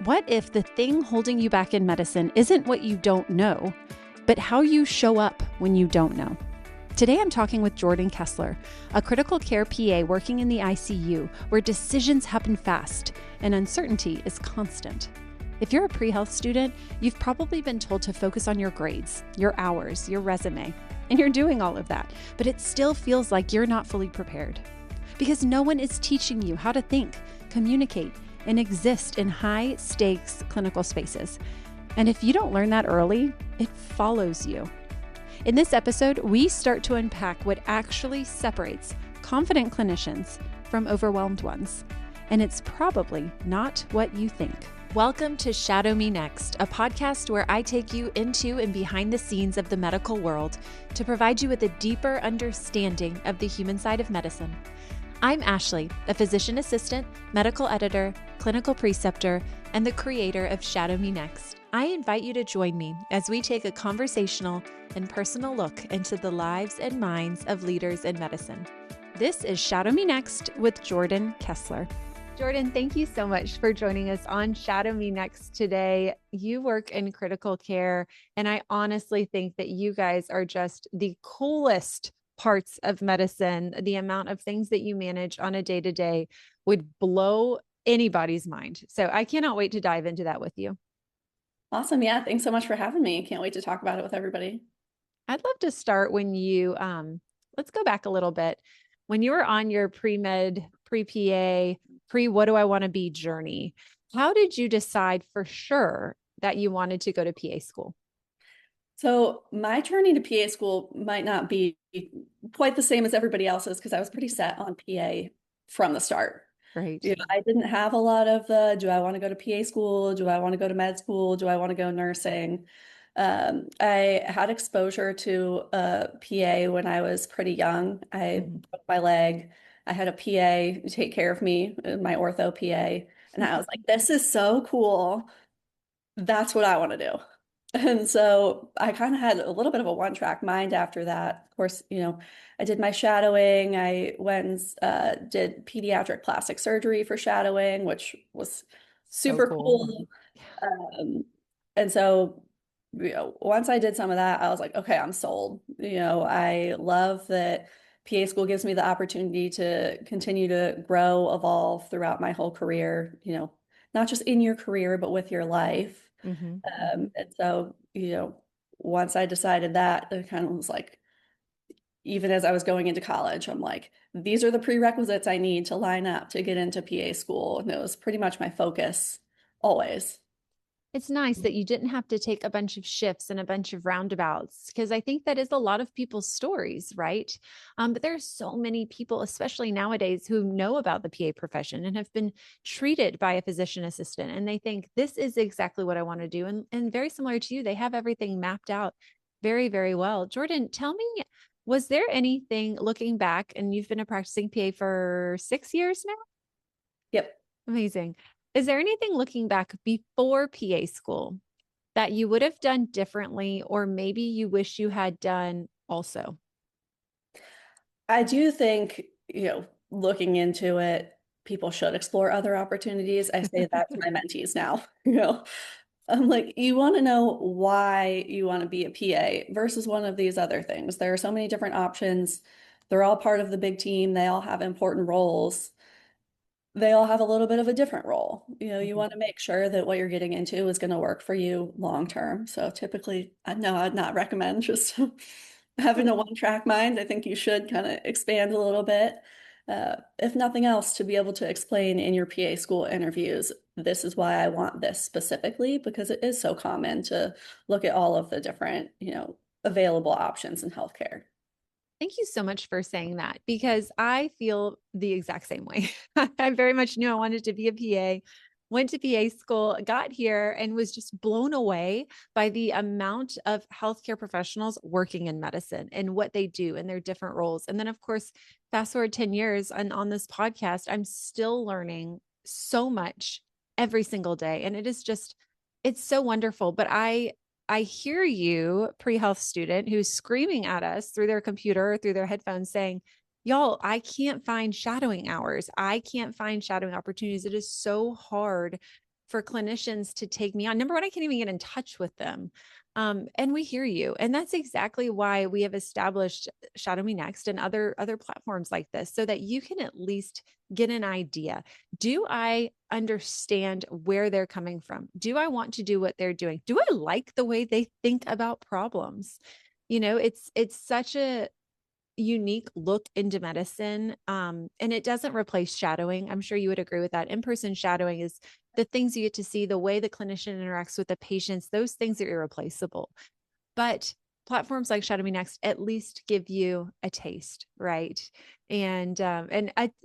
What if the thing holding you back in medicine isn't what you don't know, but how you show up when you don't know? Today, I'm talking with Jordan Kestler, a critical care PA working in the ICU, where decisions happen fast and uncertainty is constant. If you're a pre-health student, you've probably been told to focus on your grades, your hours, your resume, and you're doing all of that, but it still feels like you're not fully prepared because no one is teaching you how to think, communicate, and exist in high-stakes clinical spaces. And if you don't learn that early, it follows you. In this episode, we start to unpack what actually separates confident clinicians from overwhelmed ones. And it's probably not what you think. Welcome to Shadow Me Next, a podcast where I take you into and behind the scenes of the medical world to provide you with a deeper understanding of the human side of medicine. I'm Ashley, a physician assistant, medical editor, clinical preceptor, and the creator of Shadow Me Next. I invite you to join me as we take a conversational and personal look into the lives and minds of leaders in medicine. This is Shadow Me Next with Jordan Kestler. Jordan, thank you so much for joining us on Shadow Me Next today. You work in critical care, and I honestly think that you guys are just the coolest parts of medicine. The amount of things that you manage on a day-to-day would blow anybody's mind. So I cannot wait to dive into that with you. Awesome. Yeah. Thanks so much for having me. Can't wait to talk about it with everybody. I'd love to start when you, let's go back a little bit. When you were on your pre-med, pre-PA, what do I want to be journey, how did you decide for sure that you wanted to go to PA school? So my journey to PA school might not be quite the same as everybody else's because I was pretty set on PA from the start. Right. I didn't have a lot of the, do I want to go to PA school? Do I want to go to med school? Do I want to go nursing? I had exposure to a PA when I was pretty young. I broke my leg. I had a PA take care of me, my ortho PA. And I was like, this is so cool. That's what I want to do. And so I kind of had a little bit of a one-track mind after that. Of course, I did my shadowing. I went and did pediatric plastic surgery for shadowing, which was So super cool. cool. And so, once I did some of that, I was like, okay, I'm sold. I love that PA school gives me the opportunity to continue to grow, evolve throughout my whole career, not just in your career, but with your life. Mm-hmm. And so, once I decided that, it kind of was like, even as I was going into college, I'm like, these are the prerequisites I need to line up to get into PA school. And it was pretty much my focus always. It's nice that you didn't have to take a bunch of shifts and a bunch of roundabouts, because I think that is a lot of people's stories, right? But there are so many people, especially nowadays, who know about the PA profession and have been treated by a physician assistant, and they think this is exactly what I want to do. And very similar to you, they have everything mapped out very, very well. Jordan, tell me, was there anything looking back, and you've been a practicing PA for 6 years now? Yep. Amazing. Is there anything looking back before PA school that you would have done differently, or maybe you wish you had done also? I do think, looking into it, people should explore other opportunities. I say that to my mentees now, I'm like, you want to know why you want to be a PA versus one of these other things. There are so many different options. They're all part of the big team. They all have important roles. They all have a little bit of a different role. You want to make sure that what you're getting into is going to work for you long term. So typically, I'd not recommend just having a one-track mind. I think you should kind of expand a little bit. If nothing else, to be able to explain in your PA school interviews, this is why I want this specifically, because it is so common to look at all of the different, available options in healthcare. Thank you so much for saying that, because I feel the exact same way. I very much knew I wanted to be a PA, went to PA school, got here, and was just blown away by the amount of healthcare professionals working in medicine and what they do and their different roles. And then, of course, fast forward 10 years, and on this podcast, I'm still learning so much every single day. And it's so wonderful. But I hear you, pre-health student, who's screaming at us through their computer, through their headphones saying, y'all, I can't find shadowing hours. I can't find shadowing opportunities. It is so hard for clinicians to take me on. Number one, I can't even get in touch with them. And we hear you. And that's exactly why we have established Shadow Me Next and other platforms like this, so that you can at least get an idea. Do I understand where they're coming from? Do I want to do what they're doing? Do I like the way they think about problems? It's such a unique look into medicine. And it doesn't replace shadowing. I'm sure you would agree with that. In-person shadowing is the things you get to see, the way the clinician interacts with the patients, those things are irreplaceable. But platforms like Shadow Me Next at least give you a taste, right? And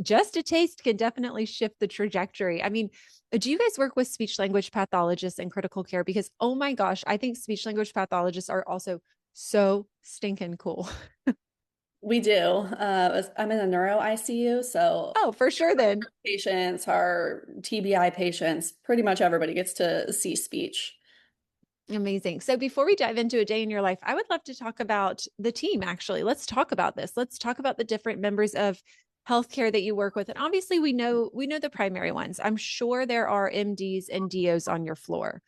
just a taste can definitely shift the trajectory. I mean, do you guys work with speech language pathologists and critical care? Because oh my gosh, I think speech language pathologists are also so stinking cool. We do. I'm in a neuro ICU, so Oh, for sure then. patients, our TBI patients, pretty much everybody gets to see speech. Amazing. So before we dive into a day in your life, I would love to talk about the team, actually. Let's talk about this. Let's talk about the different members of healthcare that you work with. And obviously we know the primary ones. I'm sure there are MDs and DOs on your floor.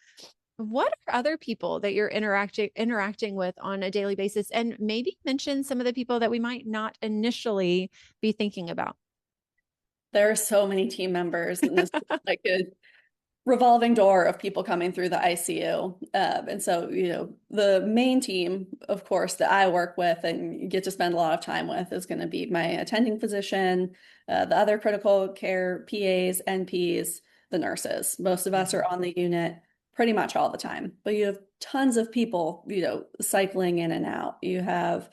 What are other people that you're interacting with on a daily basis? And maybe mention some of the people that we might not initially be thinking about. There are so many team members, and this is like a revolving door of people coming through the ICU. And so, the main team, of course, that I work with and get to spend a lot of time with is going to be my attending physician, the other critical care PAs, NPs, the nurses. Most of us are on the unit pretty much all the time, but you have tons of people, cycling in and out. You have,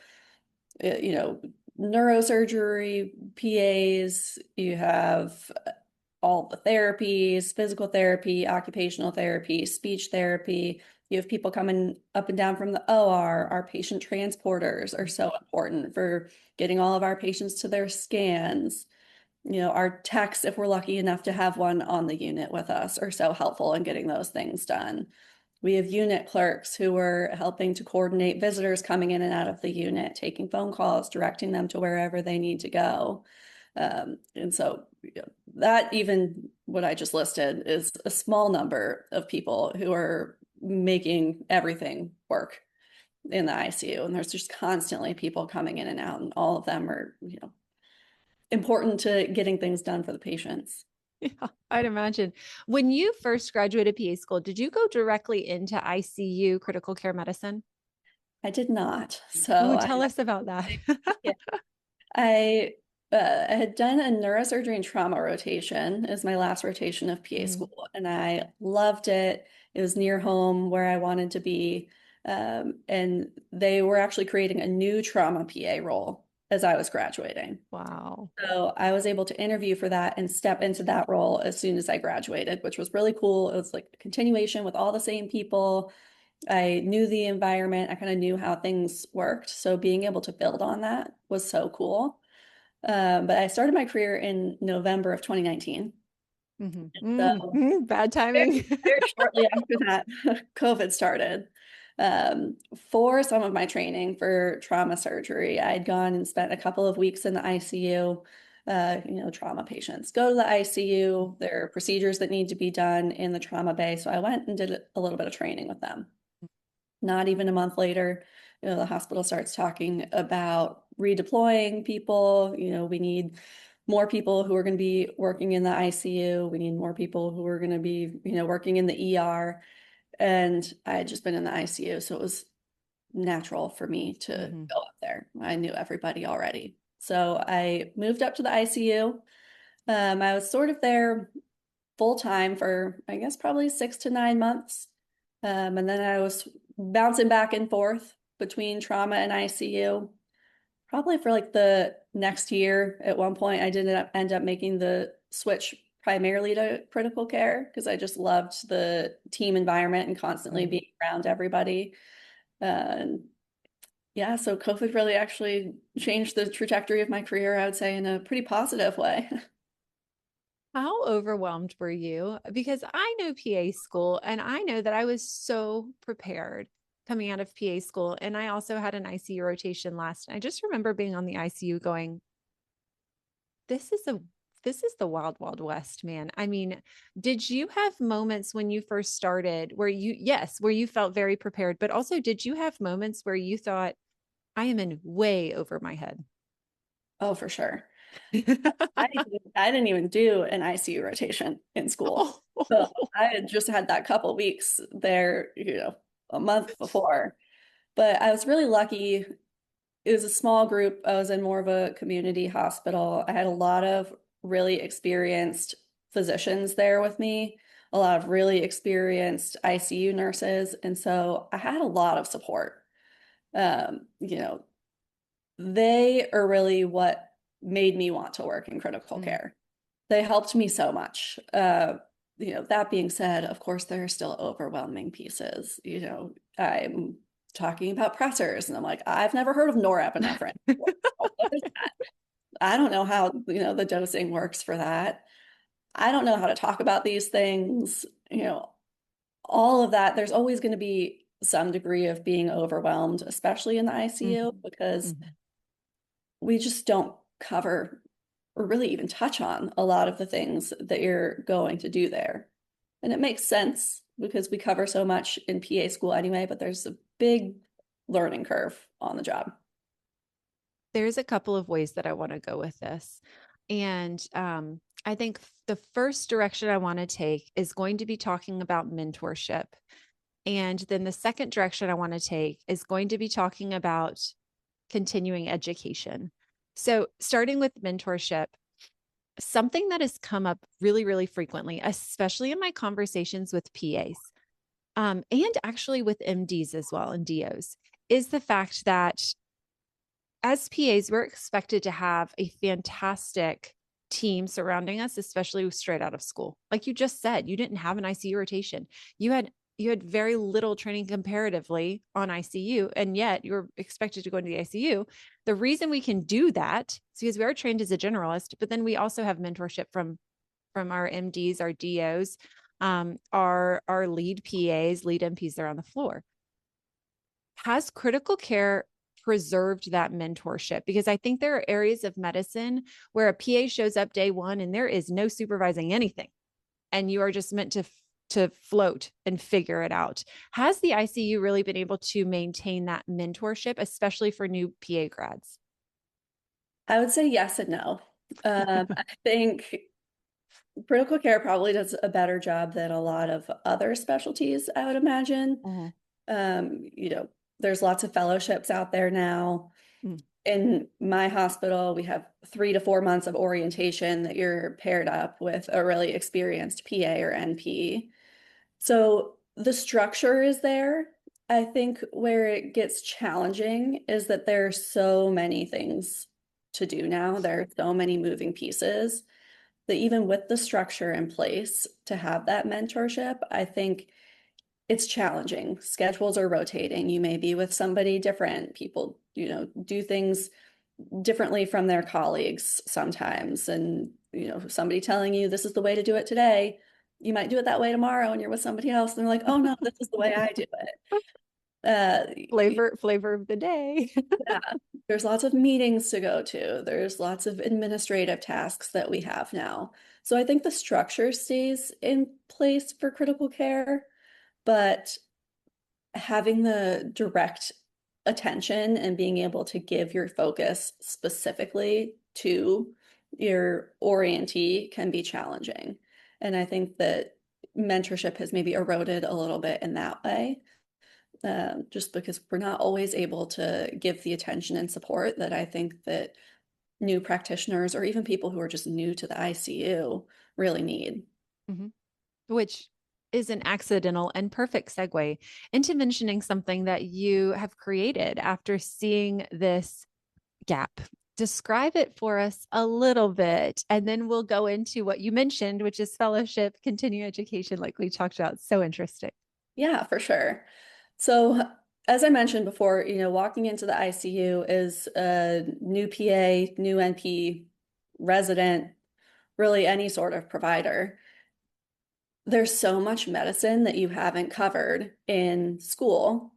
you know, neurosurgery PAs, you have all the therapies, physical therapy, occupational therapy, speech therapy. You have people coming up and down from the OR. Our patient transporters are so important for getting all of our patients to their scans. Our techs, if we're lucky enough to have one on the unit with us, are so helpful in getting those things done. We have unit clerks who are helping to coordinate visitors coming in and out of the unit, taking phone calls, directing them to wherever they need to go. And so that, even what I just listed, is a small number of people who are making everything work in the ICU. And there's just constantly people coming in and out, and all of them are, important to getting things done for the patients. Yeah, I'd imagine. When you first graduated PA school, did you go directly into ICU critical care medicine? I did not. Oh, So tell us about that. yeah, I I had done a neurosurgery and trauma rotation as my last rotation of PA Mm, school, and I loved it. It was near home where I wanted to be. And they were actually creating a new trauma PA role as I was graduating. wow. So I was able to interview for that and step into that role as soon as I graduated, which was really cool. It was like a continuation with all the same people. I knew the environment. I kind of knew how things worked. So being able to build on that was so cool. But I started my career in November of 2019. So Bad very, timing. very shortly after that, COVID started. For some of my training for trauma surgery, I'd gone and spent a couple of weeks in the ICU. Trauma patients go to the ICU. There are procedures that need to be done in the trauma bay. So I went and did a little bit of training with them. Not even a month later, the hospital starts talking about redeploying people. We need more people who are going to be working in the ICU. We need more people who are going to be, working in the ER. And I had just been in the ICU, so it was natural for me to Mhm. go up there. I knew everybody already. So I moved up to the ICU. I was sort of there full time for, I guess, probably 6 to 9 months. And then I was bouncing back and forth between trauma and ICU, probably for like the next year. At one point, I did end up making the switch primarily to critical care because I just loved the team environment and constantly Mm. being around everybody. And yeah, so COVID really actually changed the trajectory of my career, I would say, in a pretty positive way. How overwhelmed were you? Because I know PA school and I know that I was so prepared coming out of PA school. And I also had an ICU rotation last. I just remember being on the ICU going, this is a This is the wild, wild west, man. I mean, did you have moments when you first started where yes, where you felt very prepared, but also did you have moments where you thought, I am in way over my head? Oh, for sure. I didn't even do an ICU rotation in school. Oh, So I had just had that couple weeks there, a month before. But I was really lucky. It was a small group. I was in more of a community hospital. I had a lot of really experienced physicians there with me, a lot of really experienced ICU nurses. And so I had a lot of support. Um, you know, they are really what made me want to work in critical mm, care. They helped me so much. That being said, of course, there are still overwhelming pieces. I'm talking about pressors, and I'm like, I've never heard of norepinephrine. What is that? I don't know how, the dosing works for that. I don't know how to talk about these things. All of that. There's always going to be some degree of being overwhelmed, especially in the ICU, mhm, because mhm. we just don't cover or really even touch on a lot of the things that you're going to do there. And it makes sense because we cover so much in PA school anyway, but there's a big learning curve on the job. There's a couple of ways that I want to go with this. And I think the first direction I want to take is going to be talking about mentorship. And then the second direction I want to take is going to be talking about continuing education. So, starting with mentorship, something that has come up really, really frequently, especially in my conversations with PAs, and actually with MDs as well and DOs, is the fact that as PAs, we're expected to have a fantastic team surrounding us, especially straight out of school. Like you just said, you didn't have an ICU rotation. You had very little training comparatively on ICU, and yet you're expected to go into the ICU. The reason we can do that is because we are trained as a generalist, but then we also have mentorship from our MDs, our DOs, our lead PAs, lead MPs there on the floor. Has critical care preserved that mentorship? Because I think there are areas of medicine where a PA shows up day one and there is no supervising anything, and you are just meant to float and figure it out. Has the ICU really been able to maintain that mentorship, especially for new PA grads? I would say yes and no. I think critical care probably does a better job than a lot of other specialties, I would imagine. Mhm. Um, you know, there's lots of fellowships out there now. Mm. In my hospital, we have 3 to 4 months of orientation that you're paired up with a really experienced PA or NP. So the structure is there. I think where it gets challenging is that there are so many things to do now. There are so many moving pieces that even with the structure in place to have that mentorship, I think it's challenging. Schedules are rotating. You may be with somebody different. People, do things differently from their colleagues sometimes. And, somebody telling you this is the way to do it today, you might do it that way tomorrow and you're with somebody else and they're like, oh no, this is the way I do it. Flavor of the day. Yeah, there's lots of meetings to go to. There's lots of administrative tasks that we have now. So I think the structure stays in place for critical care, but having the direct attention and being able to give your focus specifically to your orientee can be challenging. And I think that mentorship has maybe eroded a little bit in that way, just because we're not always able to give the attention and support that I think that new practitioners or even people who are just new to the ICU really need. Mhm. Which is an accidental and perfect segue into mentioning something that you have created after seeing this gap. Describe it for us a little bit, and then we'll go into what you mentioned, which is fellowship, continuing education, like we talked about. So interesting. Yeah, for sure. So, as I mentioned before, walking into the ICU is a new PA, new NP, resident, really any sort of provider. There's so much medicine that you haven't covered in school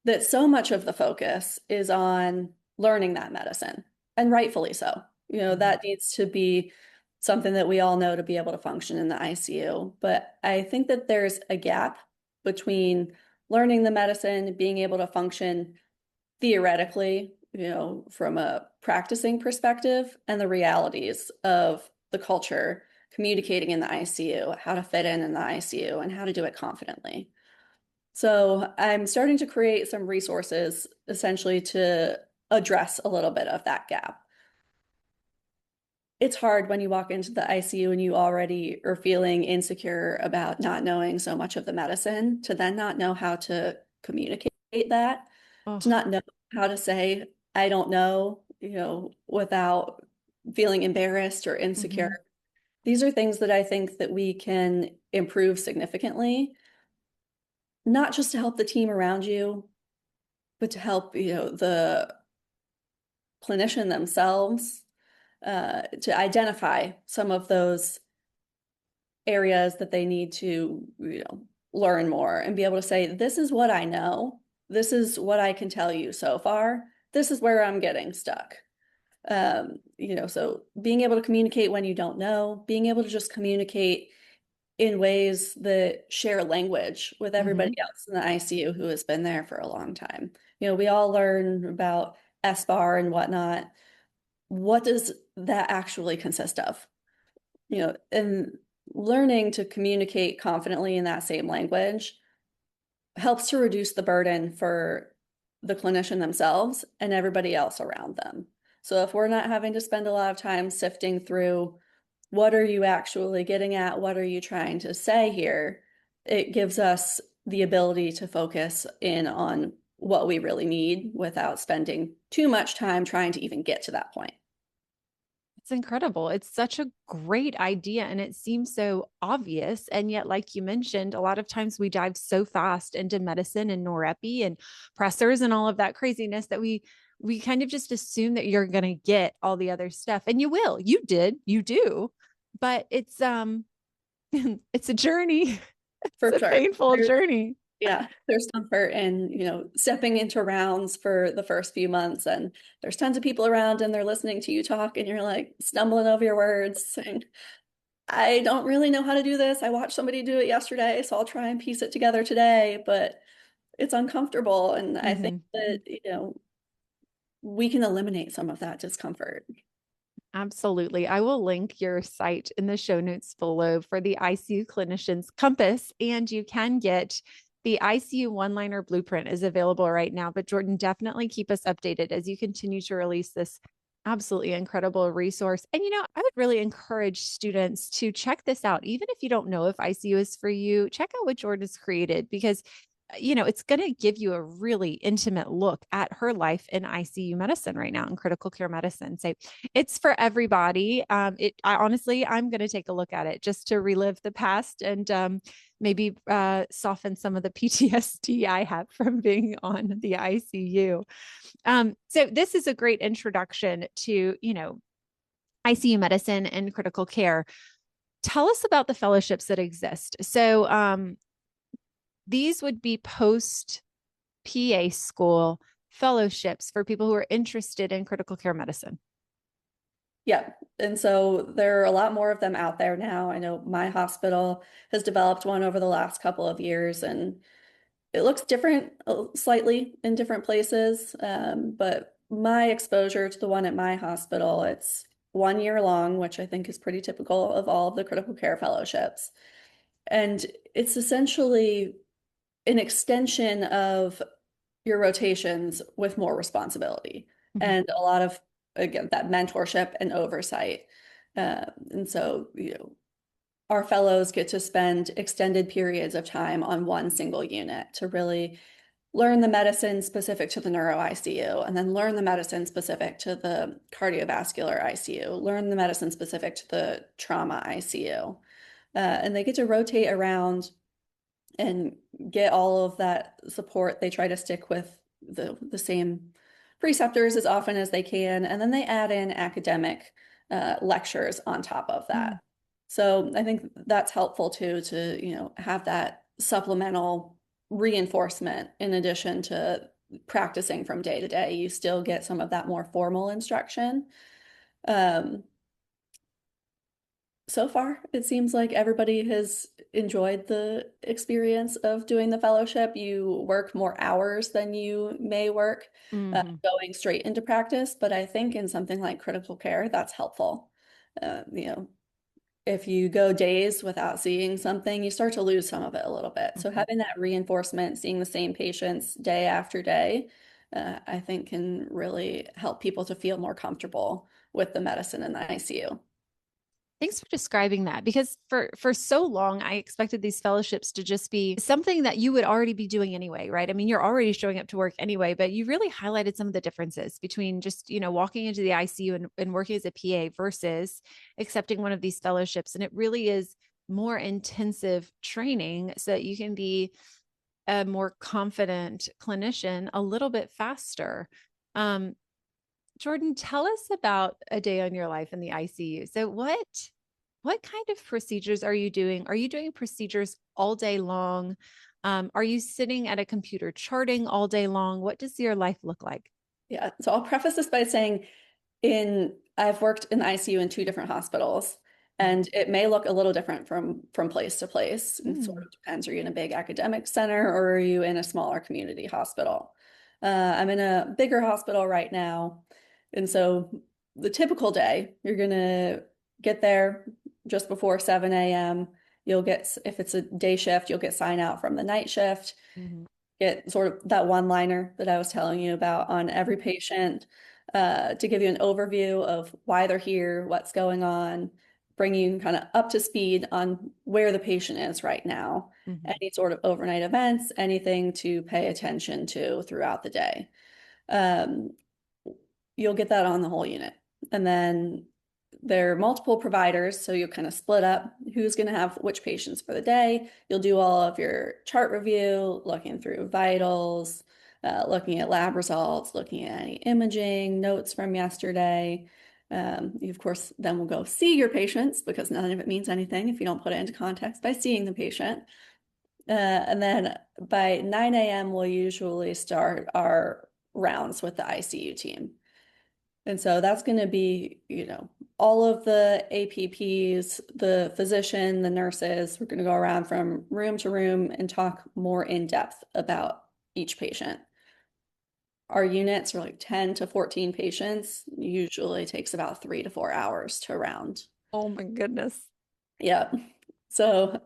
that so much of the focus is on learning that medicine, and rightfully so. Mhm. That needs to be something that we all know to be able to function in the ICU. But I think that there's a gap between learning the medicine, being able to function theoretically, from a practicing perspective, and the realities of the culture, communicating in the ICU, how to fit in the ICU, and how to do it confidently. So I'm starting to create some resources essentially to address a little bit of that gap. It's hard when you walk into the ICU and you already are feeling insecure about not knowing so much of the medicine, to then not know how to communicate that, to Oh, not know how to say, I don't know, without feeling embarrassed or insecure. hmm These are things that I think that we can improve significantly, not just to help the team around you, but to help, the clinician themselves, to identify some of those areas that they need to, learn more and be able to say, this is what I know. This is what I can tell you so far. This is where I'm getting stuck. So being able to communicate when you don't know, being able to just communicate in ways that share language with everybody hmm else in the ICU who has been there for a long time. We all learn about SBAR and whatnot. What does that actually consist of? And learning to communicate confidently in that same language helps to reduce the burden for the clinician themselves and everybody else around them. So if we're not having to spend a lot of time sifting through what are you actually getting at, what are you trying to say here, it gives us the ability to focus in on what we really need without spending too much time trying to even get to that point. It's incredible. It's such a great idea and it seems so obvious. And yet, like you mentioned, a lot of times we dive so fast into medicine and norepi and pressors and all of that craziness that we kind of just assume that you're going to get all the other stuff. And you will. You did. You do. But it's it's a journey. It's For a sure. painful journey. Yeah, there's comfort in, stepping into rounds for the first few months, and there's tons of people around and they're listening to you talk and you're like stumbling over your words saying, I don't really know how to do this. I watched somebody do it yesterday, so I'll try and piece it together today, but it's uncomfortable. And I think hmm that, we can eliminate some of that discomfort. Absolutely. I will link your site in the show notes below for the ICU Clinicians Compass, and you can get the ICU one-liner blueprint is available right now. But Jordan, definitely keep us updated as you continue to release this absolutely incredible resource. And I would really encourage students to check this out. Even if you don't know if ICU is for you, check out what Jordan has created because it's going to give you a really intimate look at her life in ICU medicine right now in critical care medicine. So it's for everybody. I'm going to take a look at it just to relive the past and maybe soften some of the PTSD I have from being on the ICU. So this is a great introduction to, ICU medicine and critical care. Tell us about the fellowships that exist. So these would be post PA school fellowships for people who are interested in critical care medicine. Yeah. And so there are a lot more of them out there now. I know my hospital has developed one over the last couple of years, and it looks different slightly in different places. But my exposure to the one at my hospital, it's 1 year long, which I think is pretty typical of all of the critical care fellowships. And it's essentially an extension of your rotations with more responsibility Mhm. and a lot of, again, that mentorship and oversight. And so, our fellows get to spend extended periods of time on one single unit to really learn the medicine specific to the neuro ICU, and then learn the medicine specific to the cardiovascular ICU, learn the medicine specific to the trauma ICU. And they get to rotate around and get all of that support. They try to stick with the same preceptors as often as they can, and then they add in academic lectures on top of Mm. that. So I think that's helpful too, to have that supplemental reinforcement in addition to practicing from day to day. You still get some of that more formal instruction. Um, So far, it seems like everybody has enjoyed the experience of doing the fellowship. You work more hours than you may work Hmm. going straight into practice, but I think in something like critical care, that's helpful. You know, if you go days without seeing something, you start to lose some of it a little bit. So Hmm. having that reinforcement, seeing the same patients day after day, I think can really help people to feel more comfortable with the medicine in the ICU. Thanks for describing that because for so long I expected these fellowships to just be something that you would already be doing anyway, right? I mean, you're already showing up to work anyway, but you really highlighted some of the differences between just, walking into the ICU and working as a PA versus accepting one of these fellowships. And it really is more intensive training so that you can be a more confident clinician a little bit faster. Um, Jordan, tell us about a day on your life in the ICU. So what kind of procedures are you doing? Are you doing procedures all day long? Are you sitting at a computer charting all day long? What does your life look like? Yeah, so I'll preface this by saying I've worked in the ICU in two different hospitals, and it may look a little different from place to place. It sort Mm. of depends. Are you in a big academic center or are you in a smaller community hospital? I'm in a bigger hospital right now, and so the typical day, you're gonna get there just before 7 a.m. You'll get, if it's a day shift, you'll get sign out from the night shift, Mhm. get sort of that one-liner that I was telling you about on every patient, to give you an overview of why they're here, what's going on, bring you kind of up to speed on where the patient is right now, Mhm. any sort of overnight events, anything to pay attention to throughout the day. Um, you'll get that on the whole unit. And then there are multiple providers, so you'll kind of split up who's going to have which patients for the day. You'll do all of your chart review, looking through vitals, looking at lab results, looking at any imaging, notes from yesterday. You, of course, then will go see your patients because none of it means anything if you don't put it into context by seeing the patient. And then by 9 a.m., we'll usually start our rounds with the ICU team. And so that's going to be, all of the APPs, the physician, the nurses. We're going to go around from room to room and talk more in depth about each patient. Our units are like 10 to 14 patients, usually takes about 3 to 4 hours to round. Oh my goodness. Yeah. So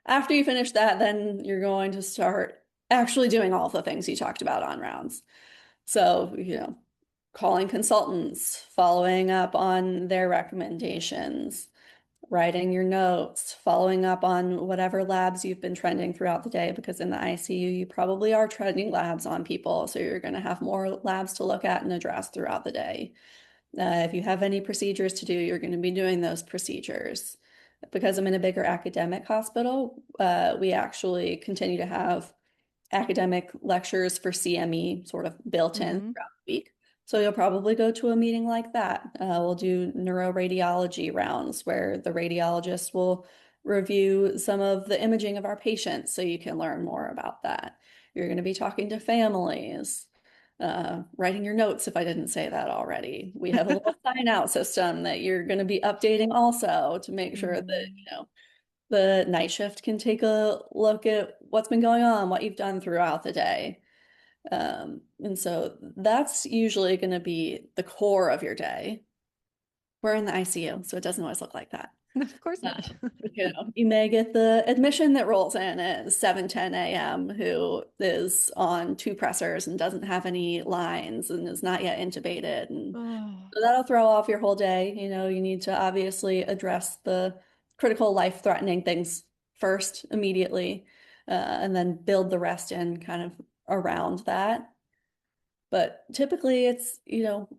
after you finish that, then you're going to start actually doing all of the things you talked about on rounds. So, calling consultants, following up on their recommendations, writing your notes, following up on whatever labs you've been trending throughout the day, because in the ICU, you probably are trending labs on people. So you're going to have more labs to look at and address throughout the day. If you have any procedures to do, you're going to be doing those procedures. Because I'm in a bigger academic hospital, we actually continue to have academic lectures for CME sort of built in Hmm. throughout the week. So you'll probably go to a meeting like that. We'll do neuroradiology rounds where the radiologist will review some of the imaging of our patients so you can learn more about that. You're going to be talking to families, writing your notes if I didn't say that already. We have a little sign out system that you're going to be updating also to make sure that, Mm. the night shift can take a look at what's been going on, what you've done throughout the day. And so that's usually going to be the core of your day. We're in the ICU, so it doesn't always look like that. Of course not. You may get the admission that rolls in at 7:10 a.m. who is on two pressors and doesn't have any lines and is not yet intubated. And Oh. so that'll throw off your whole day. You need to obviously address the critical life-threatening things first, immediately, and then build the rest in kind of around that. But typically it's,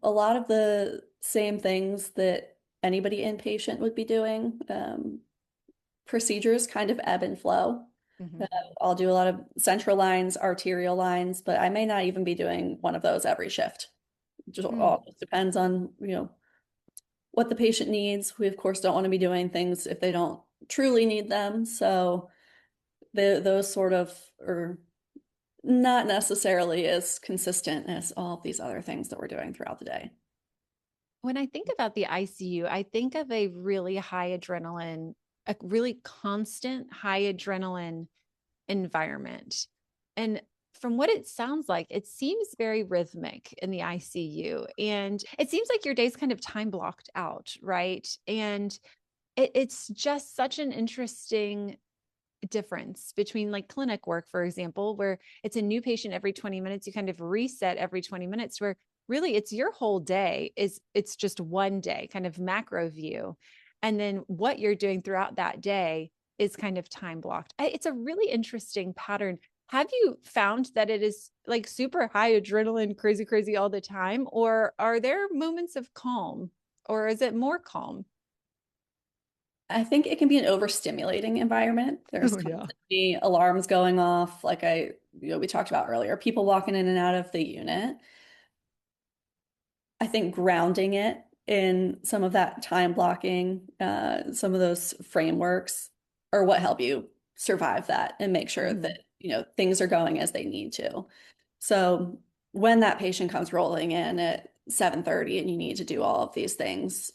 a lot of the same things that anybody inpatient would be doing. Procedures kind of ebb and flow. Uh, Mhm. I'll do a lot of central lines, arterial lines, but I may not even be doing one of those every shift. It just Mm. all depends on, what the patient needs. We, of course, don't want to be doing things if they don't truly need them. So those sort of are not necessarily as consistent as all of these other things that we're doing throughout the day. When I think about the ICU, I think of a really high adrenaline, a really constant high adrenaline environment. And from what it sounds like, it seems very rhythmic in the ICU. And it seems like your day's kind of time blocked out, right? And it's just such an interesting difference between like clinic work, for example, where it's a new patient every 20 minutes, you kind of reset every 20 minutes, where really it's your whole day is it's just one day kind of macro view. And then what you're doing throughout that day is kind of time blocked. It's a really interesting pattern. Have you found that it is like super high adrenaline, crazy, crazy all the time? Or are there moments of calm? Or is it more calm? I think it can be an overstimulating environment. There's Oh, yeah. constantly alarms going off, like we talked about earlier, people walking in and out of the unit. I think grounding it in some of that time blocking, some of those frameworks are what help you survive that and make sure Mhm. that, things are going as they need to. So when that patient comes rolling in at 7:30 and you need to do all of these things,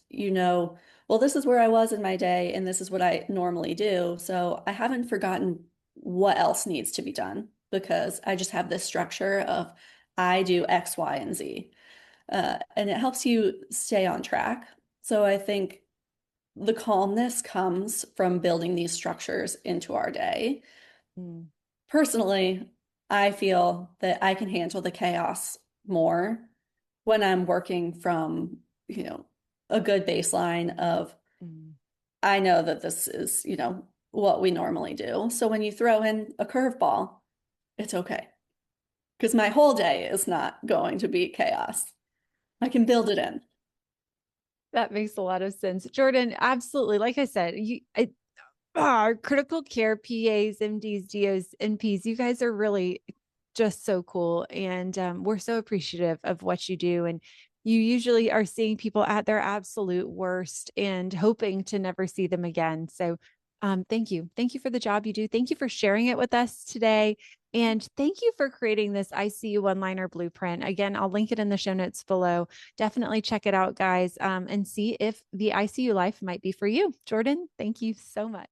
well, this is where I was in my day and this is what I normally do. So I haven't forgotten what else needs to be done because I just have this structure of I do X, Y, and Z. And it helps you stay on track. So I think the calmness comes from building these structures into our day. Mm. Personally, I feel that I can handle the chaos more when I'm working from, a good baseline of Mm. I know that this is, what we normally do. So when you throw in a curveball, it's okay because my whole day is not going to be chaos. I can build it in. That makes a lot of sense. Jordan, absolutely. Like I said, critical care PAs, MDs, DOs, NPs, you guys are really just so cool. And we're so appreciative of what you do. And you usually are seeing people at their absolute worst and hoping to never see them again. So thank you. Thank you for the job you do. Thank you for sharing it with us today. And thank you for creating this ICU one-liner blueprint. Again, I'll link it in the show notes below. Definitely check it out, guys, and see if the ICU life might be for you. Jordan, thank you so much.